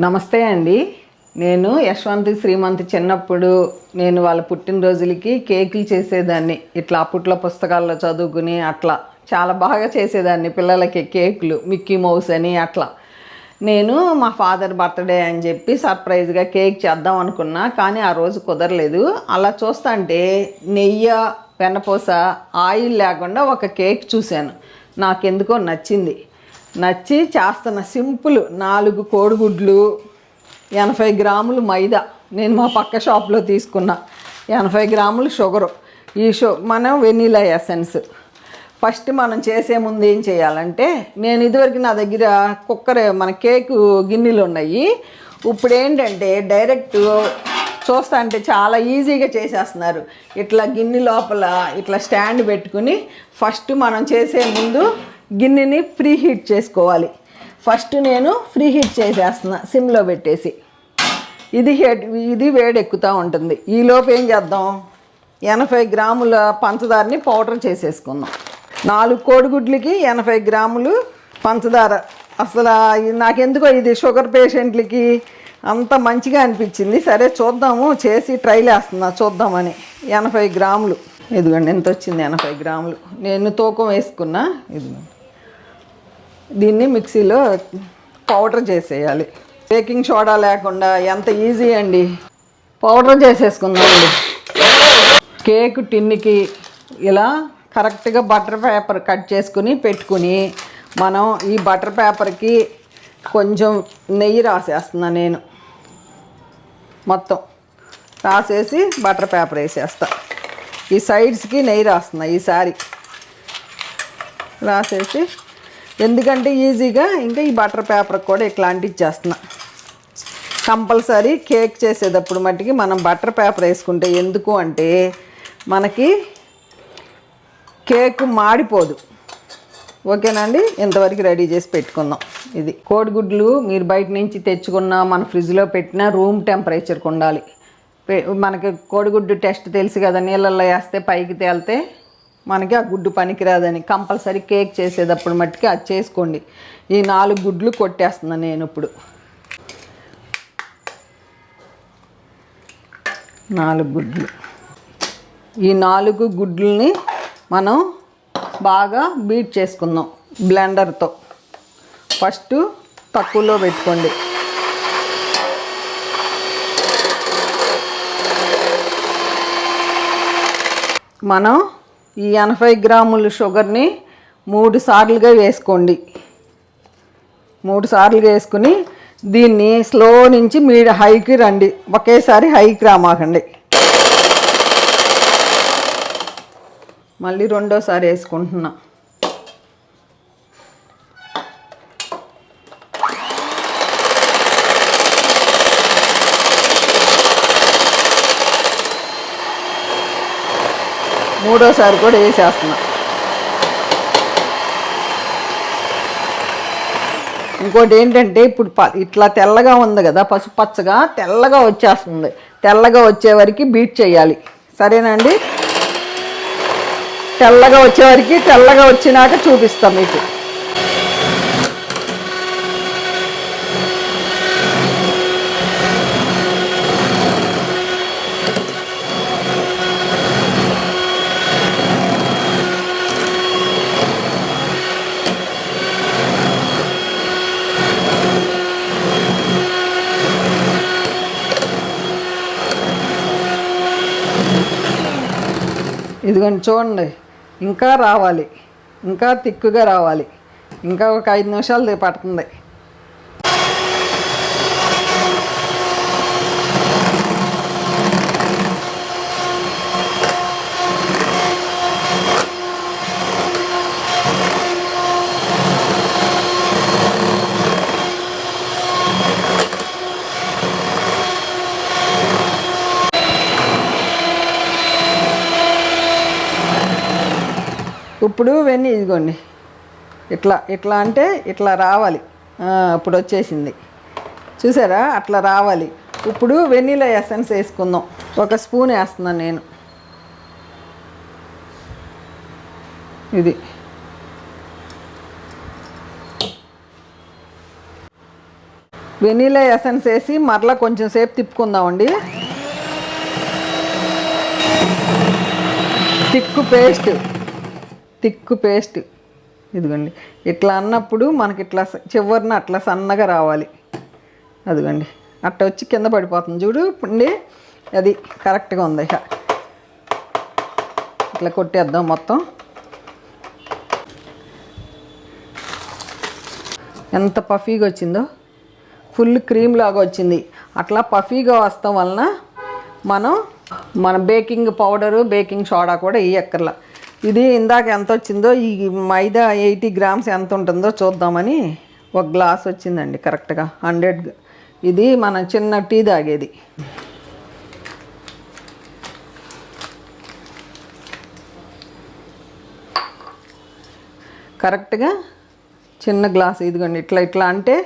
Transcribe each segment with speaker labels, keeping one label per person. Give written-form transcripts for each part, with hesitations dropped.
Speaker 1: నమస్తే అండి. నేను యశ్వంత్ శ్రీమంత్ చిన్నప్పుడు నేను వాళ్ళ పుట్టినరోజులకి కేకులు చేసేదాన్ని. ఇట్లా అప్పట్లో పుస్తకాల్లో చదువుకుని అట్లా చాలా బాగా చేసేదాన్ని పిల్లలకి కేకులు, మిక్కీ మౌస్ అని అట్లా. నేను మా ఫాదర్ బర్త్డే అని చెప్పి సర్ప్రైజ్గా కేక్ చేద్దాం అనుకున్నా, కానీ ఆ రోజు కుదరలేదు. అలా చూస్తుంటే నెయ్యి, వెన్నపూస, ఆయిల్ లేకుండా ఒక కేక్ చూశాను. నాకెందుకో నచ్చి చేస్తున్న. సింపుల్ 4 కోడిగుడ్లు, 80 గ్రాములు మైదా. నేను మా పక్క షాప్లో తీసుకున్న 80 గ్రాములు షుగరు. మనం వెనీలా ఎసెన్స్. ఫస్ట్ మనం చేసే ముందు ఏం చేయాలంటే, నేను ఇదివరకు నా దగ్గర మన కేకు గిన్నెలు ఉన్నాయి. ఇప్పుడు ఏంటంటే డైరెక్ట్ చూస్తా అంటే చాలా ఈజీగా చేసేస్తున్నారు. ఇట్లా గిన్నె లోపల ఇట్లా స్టాండ్ పెట్టుకుని ఫస్ట్ మనం చేసే ముందు గిన్నెని ప్రీ హీట్ చేసుకోవాలి. ఫస్ట్ నేను ప్రీ హీట్ చేసేస్తున్నా సిమ్లో పెట్టేసి. ఇది వేడెక్కుతూ ఉంటుంది. ఈలోపు ఏం చేద్దాం, 80 గ్రాముల పంచదారని పౌడర్ చేసేసుకుందాం. 4 కోడిగుడ్లకి 80 గ్రాములు పంచదార. అసలు నాకెందుకో ఇది షుగర్ పేషెంట్లకి అంత మంచిగా అనిపించింది. సరే చూద్దాము, చేసి ట్రైల్ వేస్తున్నా చూద్దామని. 80 గ్రాములు ఇదిగోండి, ఎంత వచ్చింది 80 గ్రాములు. నేను తూకం వేసుకున్నా. ఇదిగోండి, దీన్ని మిక్సీలో పౌడర్ చేసేయాలి. బేకింగ్ సోడా లేకుండా ఎంత ఈజీ అండి. పౌడర్ చేసేసుకుందామండి. కేక్ టిన్నుకి ఇలా కరెక్ట్గా బటర్ పేపర్ కట్ చేసుకుని పెట్టుకుని, మనం ఈ బటర్ పేపర్కి కొంచెం నెయ్యి రాసేస్తున్నా. నేను మొత్తం రాసేసి బటర్ పేపర్ వేసేస్తా. ఈ సైడ్స్కి నెయ్యి రాస్తున్నా ఈసారి రాసేసి, ఎందుకంటే ఈజీగా ఇంకా ఈ బటర్ పేపర్ కూడా ఇట్లాంటివి ఇచ్చేస్తున్నా. కంపల్సరీ కేక్ చేసేటప్పుడు మట్టికి మనం బటర్ పేపర్ వేసుకుంటే, ఎందుకు అంటే మనకి కేకు మాడిపోదు. ఓకేనండి, ఇంతవరకు రెడీ చేసి పెట్టుకుందాం. ఇది కోడిగుడ్లు మీరు బయట నుంచి తెచ్చుకున్న, మన ఫ్రిడ్జ్లో పెట్టిన రూమ్ టెంపరేచర్కి ఉండాలి. మనకి కోడిగుడ్డు టెస్ట్ తెలుసు కదా, నీళ్ళల్లో వేస్తే పైకి తేలితే మనకి ఆ గుడ్డు పనికిరాదని. కంపల్సరీ కేక్ చేసేటప్పుడు మట్టుకి అది చేసుకోండి. ఈ 4 గుడ్లు కొట్టేస్తున్నాను నేను ఇప్పుడు. 4 గుడ్లు. ఈ 4 గుడ్లని మనం బాగా బీట్ చేసుకుందాం బ్లెండర్తో. ఫస్ట్ తక్కువలో పెట్టుకోండి. మనం ఈ 80 గ్రాముల షుగర్ని 3 సార్లుగా వేసుకోండి. 3 సార్లుగా వేసుకుని దీన్ని స్లో నుంచి హైకి రండి. ఒకేసారి హైకి రామాకండి. మళ్ళీ రెండోసారి వేసుకుంటున్నా. మూడోసారి కూడా వేసేస్తున్నా. ఇంకోటి ఏంటంటే, ఇప్పుడు ఇట్లా తెల్లగా ఉంది కదా, పసుపచ్చగా తెల్లగా వచ్చేస్తుంది. తెల్లగా వచ్చే వరకు బీట్ చేయాలి. సరేనండి, తెల్లగా వచ్చినాక చూపిస్తాం మీకు. ఇదిగోండి చూడండి, ఇంకా రావాలి, ఇంకా తిక్కుగా రావాలి. ఇంకా ఒక 5 నిమిషాలు పడుతుంది. ఇప్పుడు ఇదిగోండి, ఇట్లా అంటే ఇట్లా రావాలి. ఇప్పుడు వచ్చేసింది చూసారా, అట్లా రావాలి. ఇప్పుడు వెనీలా ఎసెన్స్ వేసుకుందాం. 1 స్పూన్ వేస్తున్నాను నేను. ఇది వెనీలా ఎసెన్స్ వేసి మరలా కొంచెం సేపు తిప్పుకుందామండి. తిక్కు పేస్ట్ ఇదిగోండి. ఇట్లా అన్నప్పుడు మనకి ఇట్లా చివరిన అట్లా సన్నగా రావాలి. అదిగోండి అట్లా వచ్చి కింద పడిపోతుంది చూడు అండి, అది కరెక్ట్గా ఉంది. ఇట్లా కొట్టేద్దాం మొత్తం. ఎంత పఫీగా వచ్చిందో, ఫుల్ క్రీమ్ లాగా వచ్చింది. అట్లా పఫీగా వస్తాం వలన మన బేకింగ్ పౌడరు, బేకింగ్ సోడా కూడా వేయక్కర్లా. ఇది ఇందాక ఎంత వచ్చిందో, ఈ మైదా 80 గ్రామ్స్ ఎంత ఉంటుందో చూద్దామని 1 గ్లాస్ వచ్చిందండి కరెక్ట్గా 100. ఇది మనం చిన్న టీ తాగేది. కరెక్ట్గా చిన్న గ్లాస్ ఇదిగోండి. ఇట్లా అంటే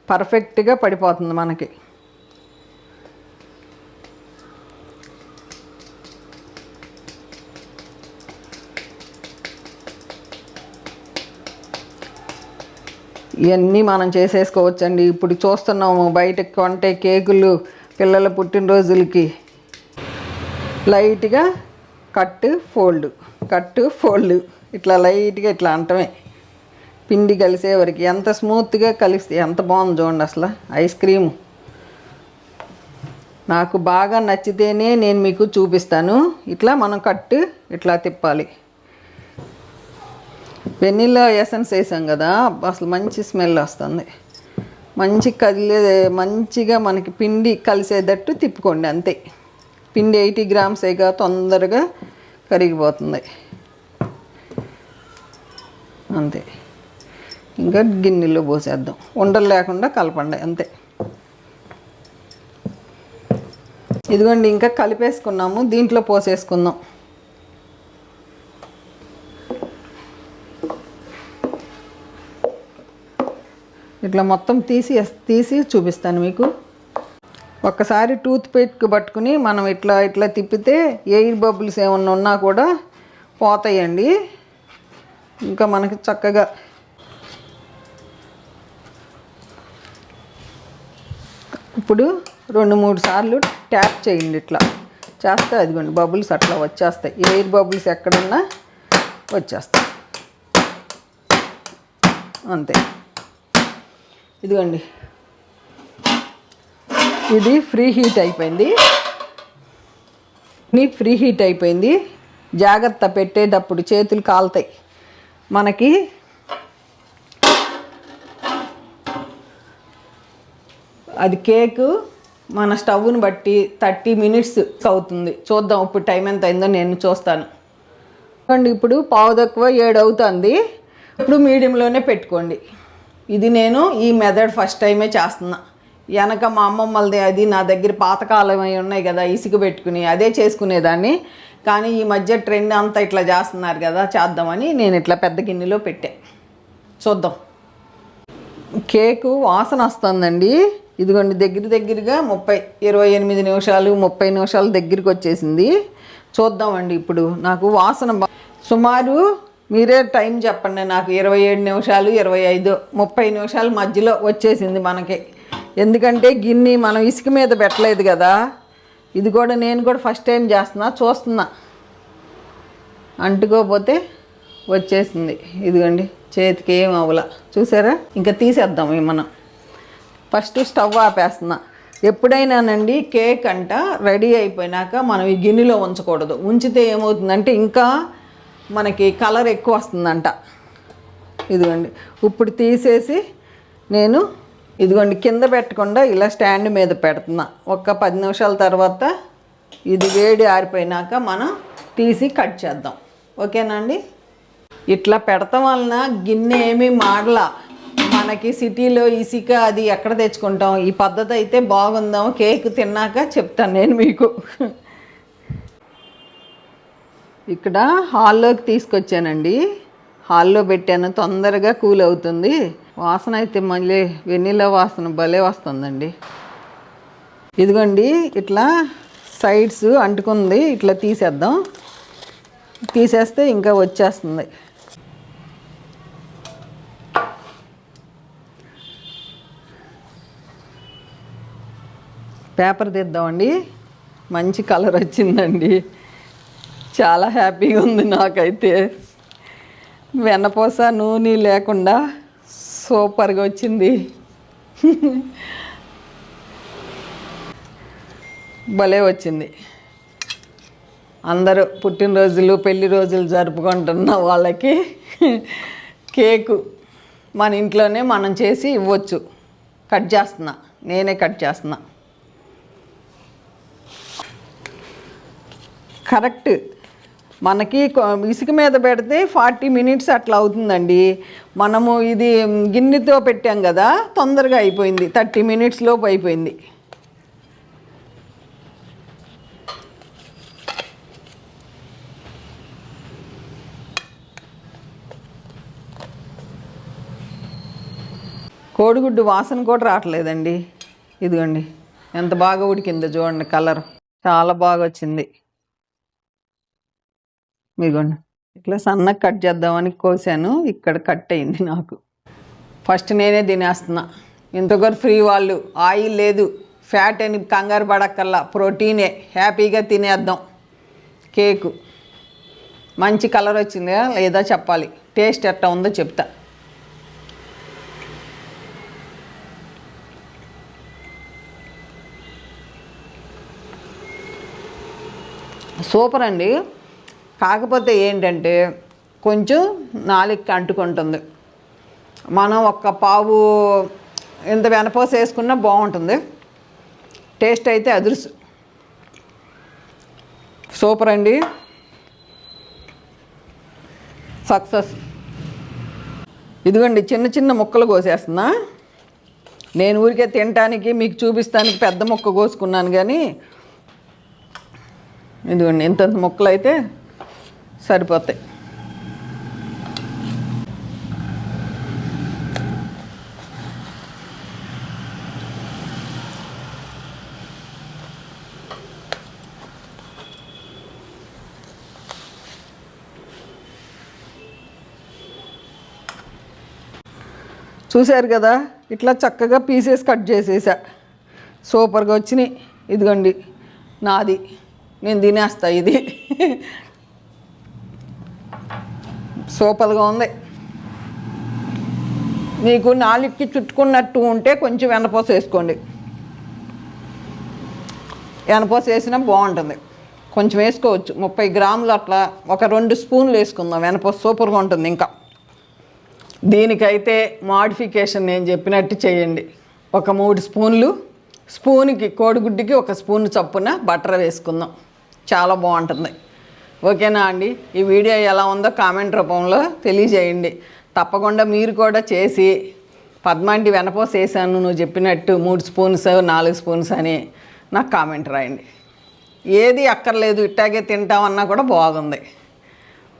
Speaker 1: పర్ఫెక్ట్గా పడిపోతుంది మనకి. ఇవన్నీ మనం చేసేసుకోవచ్చండి. ఇప్పుడు చూస్తున్నాము బయట కొంటే కేకులు పిల్లల పుట్టినరోజులకి లైట్గా కట్ ఫోల్డ్ ఇట్లా లైట్గా ఇట్లా అంటమే. పిండి కలిసే వరకు ఎంత స్మూత్గా కలిస్తే ఎంత బాగుంది చూడండి. అసలు ఐస్ క్రీము నాకు బాగా నచ్చితేనే నేను మీకు చూపిస్తాను. ఇట్లా మనం ఇట్లా తిప్పాలి. వెనిలా ఎసెన్స్ వేసాం కదా, అసలు మంచి స్మెల్ వస్తుంది. మంచిగా మనకి పిండి కలిసేటట్టు తిప్పుకోండి అంతే. పిండి 80 గ్రామ్సేగా తొందరగా కరిగిపోతుంది అంతే. ఇంకా గిన్నెలో పోసేద్దాం, ఉండలు లేకుండా కలపండి అంతే. ఇదిగోండి ఇంకా కలిపేసుకున్నాము, దీంట్లో పోసేసుకుందాం. ఇట్లా మొత్తం తీసి చూపిస్తాను మీకు. ఒక్కసారి టూత్ పిక్ పట్టుకుని మనం ఇట్లా తిప్పితే ఎయిర్ బబుల్స్ ఏమన్నా ఉన్నా కూడా పోతాయండి. ఇంకా మనకి చక్కగా ఇప్పుడు 2-3 సార్లు ట్యాప్ చేయండి. ఇట్లా చేస్తే అదిగోండి బబుల్స్ అట్లా వచ్చేస్తాయి. ఎయిర్ బబుల్స్ ఎక్కడున్నా వచ్చేస్తాయి అంతే. ఇదిగోండి ఇది ఫ్రీ హీట్ అయిపోయింది. జాగ్రత్త పెట్టేటప్పుడు చేతులు కాలుతాయి మనకి. అది కేకు మన స్టవ్ని బట్టి 30 మినిట్స్ అవుతుంది. చూద్దాం ఇప్పుడు టైం ఎంత అయిందో నేను చూస్తాను. ఇప్పుడు 6:15 అవుతుంది. ఇప్పుడు మీడియంలోనే పెట్టుకోండి. ఇది నేను ఈ మెథడ్ ఫస్ట్ టైమే చేస్తున్నా. వెనక మా అమ్మమ్మలది అది నా దగ్గర పాతకాలం అవి ఉన్నాయి కదా, ఇసుక పెట్టుకుని అదే చేసుకునేదాన్ని. కానీ ఈ మధ్య ట్రెండ్ అంతా ఇట్లా చేస్తున్నారు కదా, చేద్దామని నేను ఇట్లా పెద్ద గిన్నెలో పెట్టా. చూద్దాం. కేకు వాసన వస్తుందండి. ఇదిగోండి దగ్గరగా 28 నిమిషాలు 30 నిమిషాలు దగ్గరికి వచ్చేసింది. చూద్దామండి ఇప్పుడు. నాకు వాసన సుమారు మీరే టైం చెప్పండి. నాకు 27 నిమిషాలు 25 30 నిమిషాల మధ్యలో వచ్చేసింది మనకి. ఎందుకంటే గిన్నె మనం ఇసుక మీద పెట్టలేదు కదా. ఇది కూడా నేను కూడా ఫస్ట్ టైం చూస్తున్నా. అంటుకోపోతే వచ్చేసింది. ఇదిగోండి చేతికి ఏం అవ్వలా చూసారా. ఇంకా తీసేద్దాం మనం. ఫస్ట్ స్టవ్ ఆపేస్తున్నా. ఎప్పుడైనానండి కేక్ అంట రెడీ అయిపోయినాక మనం ఈ గిన్నెలో ఉంచకూడదు. ఉంచితే ఏమవుతుందంటే ఇంకా మనకి కలర్ ఎక్కువ వస్తుందంట. ఇదిగోండి ఇప్పుడు తీసేసి నేను ఇదిగోండి కింద పెట్టకుండా ఇలా స్టాండ్ మీద పెడుతున్నా. ఒక 10 నిమిషాల తర్వాత ఇది వేడి ఆరిపోయినాక మనం తీసి కట్ చేద్దాం. ఓకేనా అండి. ఇట్లా పెడతాం వలన గిన్నె ఏమీ మాడలా. మనకి సిటీలో ఇసుక అది ఎక్కడ తెచ్చుకుంటాం. ఈ పద్ధతి అయితే బాగుందాం. కేక్ తిన్నాక చెప్తాను నేను మీకు. ఇక్కడ హాల్లోకి తీసుకొచ్చానండి. హాల్లో పెట్టాను, తొందరగా కూల్ అవుతుంది. వాసన అయితే మళ్ళీ వెనిలా వాసన భలే వస్తుందండి. ఇదిగోండి ఇట్లా సైడ్స్ అంటుకుంది. ఇట్లా తీసేద్దాం. తీసేస్తే ఇంకా వచ్చేస్తుంది. పేపర్ తీద్దామండి. మంచి కలర్ వచ్చిందండి. చాలా హ్యాపీగా ఉంది నాకైతే. వెన్నపూస నూనె లేకుండా సూపర్గా వచ్చింది. భలే వచ్చింది. అందరూ పుట్టినరోజులు పెళ్లి రోజులు జరుపుకుంటున్న వాళ్ళకి కేకు మన ఇంట్లోనే మనం చేసి ఇవ్వచ్చు. కట్ చేస్తున్నా, నేనే కట్ చేస్తున్నా. కరెక్ట్ మనకి ఇసుక మీద పెడితే 40 మినిట్స్ అట్లా అవుతుందండి. మనము ఇది గిన్నెతో పెట్టాం కదా, తొందరగా అయిపోయింది. 30 మినిట్స్ లోపు అయిపోయింది. కోడిగుడ్డు వాసన కూడా రావట్లేదండి. ఇదిగోండి ఎంత బాగా ఉడికిందో చూడండి. కలర్ చాలా బాగా వచ్చింది. మీగోండి ఇట్లా సన్నగా కట్ చేద్దామని కోసాను. ఇక్కడ కట్ అయింది నాకు. ఫస్ట్ నేనే తినేస్తున్నా. ఇంతవరకు ఫ్రీ వాళ్ళు, ఆయిల్ లేదు, ఫ్యాట్ అని కంగారు పడక్కల్లా, ప్రోటీనే. హ్యాపీగా తినేద్దాం. కేకు మంచి కలర్ వచ్చిందా లేదా చెప్పాలి. టేస్ట్ ఎట్లా ఉందో చెప్తా. సూపర్ అండి. కాకపోతే ఏంటంటే కొంచెం నాలుగుకి అంటుకుంటుంది. మనం ఒక్క పావు ఇంత వెనపోస వేసుకున్నా బాగుంటుంది. టేస్ట్ అయితే అదుర్సు. సూపర్ అండి. సక్సెస్. ఇదిగోండి చిన్న చిన్న ముక్కలు కోసేస్తున్నా. నేను ఊరికే తినటానికి మీకు చూపిస్తానికి పెద్ద ముక్క కోసుకున్నాను, కానీ ఇదిగోండి ఇంత ముక్కలు అయితే సరిపోతాయి. చూశారు కదా, ఇట్లా చక్కగా పీసెస్ కట్ చేసేసా. సూపర్గా వచ్చినాయి. ఇదిగోండి నాది, నేను తినేస్తా. ఇది సూపర్గా ఉంది. మీకు నాలుగుకి చుట్టుకున్నట్టు ఉంటే కొంచెం వెన్నపూస వేసుకోండి. వెన్నపూస వేసినా బాగుంటుంది. కొంచెం వేసుకోవచ్చు, 30 గ్రాములు అట్లా. ఒక 2 స్పూన్లు వేసుకుందాం. వెన్నపూస సూపర్గా ఉంటుంది. ఇంకా దీనికైతే మోడిఫికేషన్ నేను చెప్పినట్టు చేయండి. ఒక 3 స్పూన్లు, స్పూన్కి కోడిగుడ్డుకి 1 స్పూన్ చప్పున బటర్ వేసుకుందాం. చాలా బాగుంటుంది. ఓకేనా అండి? ఈ వీడియో ఎలా ఉందో కామెంట్ రూపంలో తెలియజేయండి. తప్పకుండా మీరు కూడా చేసి, పద్మాంటి వెనపోస వేసాను నువ్వు చెప్పినట్టు 3 స్పూన్స్ 4 స్పూన్స్ అని నాకు కామెంట్ రాయండి. ఏది అక్కర్లేదు, ఇట్టాగే తింటామన్నా కూడా బాగుంది.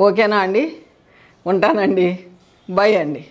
Speaker 1: ఓకేనా అండి? ఉంటానండి. బై అండి.